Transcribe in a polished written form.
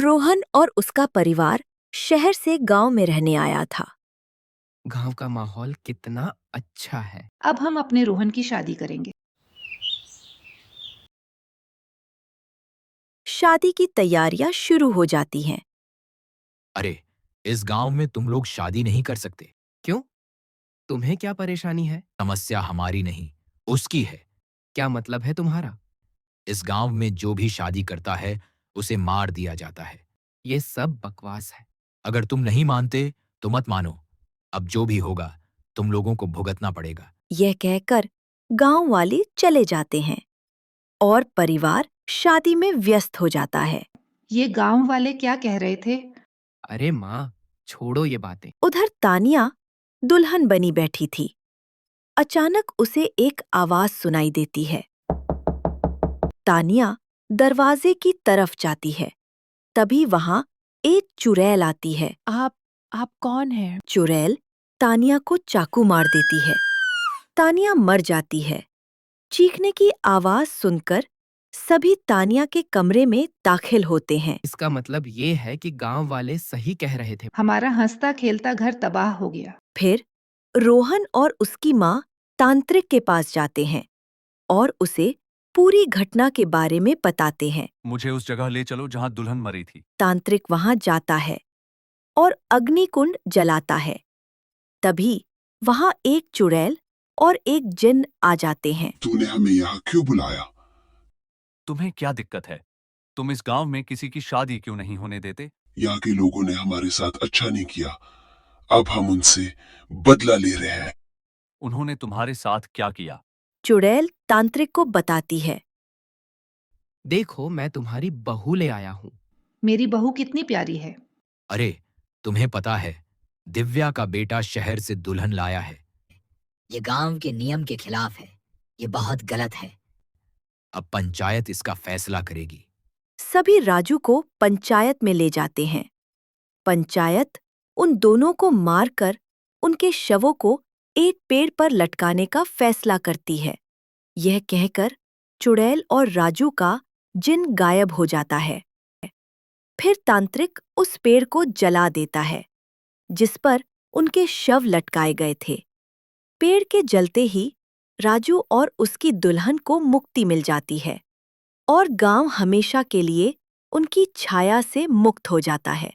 रोहन और उसका परिवार शहर से गांव में रहने आया था। गांव का माहौल कितना अच्छा है। अब हम अपने रोहन की शादी करेंगे। शादी की तैयारियां शुरू हो जाती हैं। अरे, इस गांव में तुम लोग शादी नहीं कर सकते। क्यों? तुम्हें क्या परेशानी है? समस्या हमारी नहीं, उसकी है। क्या मतलब है तुम्हारा? इस गांव में जो भी शादी करता है उसे मार दिया जाता है। ये सब बकवास है। अगर तुम नहीं मानते तो मत मानो। अब जो भी होगा तुम लोगों को भुगतना पड़ेगा। यह कहकर गांव वाले चले जाते हैं और परिवार शादी में व्यस्त हो जाता है। ये गांव वाले क्या कह रहे थे? अरे माँ, छोड़ो ये बातें। उधर तानिया दुल्हन बनी बैठी थी। अचानक उसे एक आवाज सुनाई देती है। तानिया दरवाजे की तरफ जाती है। तभी वहां एक चुड़ैल आती है। आप कौन हैं? चुड़ैल तानिया को चाकू मार देती है। तानिया मर जाती है। चीखने की आवाज सुनकर सभी तानिया के कमरे में दाखिल होते हैं। इसका मतलब ये है कि गांव वाले सही कह रहे थे। हमारा हंसता खेलता घर तबाह हो गया। फिर रोहन और उसकी माँ तांत्रिक के पास जाते हैं और उसे पूरी घटना के बारे में बताते हैं। मुझे उस जगह ले चलो जहाँ दुल्हन मरी थी। तांत्रिक वहां जाता है और अग्निकुंड जलाता है। तभी वहां एक चुड़ैल और एक जिन आ जाते हैं। तूने हमें यहाँ क्यों बुलाया? तुम्हें क्या दिक्कत है? तुम इस गांव में किसी की शादी क्यों नहीं होने देते? यहाँ के लोगों ने हमारे साथ अच्छा नहीं किया। अब हम उनसे बदला ले रहे हैं। उन्होंने तुम्हारे साथ क्या किया? चुड़ैल तांत्रिक को बताती है। देखो, मैं तुम्हारी बहू ले आया हूँ। मेरी बहू कितनी प्यारी है। अरे, तुम्हें पता है दिव्या का बेटा शहर से दुल्हन लाया है। ये गांव के नियम के खिलाफ है। ये बहुत गलत है। अब पंचायत इसका फैसला करेगी। सभी राजू को पंचायत में ले जाते हैं। पंचायत उन दोनों को मारकर उनके शवों को एक पेड़ पर लटकाने का फैसला करती है। यह कहकर चुड़ैल और राजू का जिन गायब हो जाता है। फिर तांत्रिक उस पेड़ को जला देता है जिस पर उनके शव लटकाए गए थे। पेड़ के जलते ही राजू और उसकी दुल्हन को मुक्ति मिल जाती है और गांव हमेशा के लिए उनकी छाया से मुक्त हो जाता है।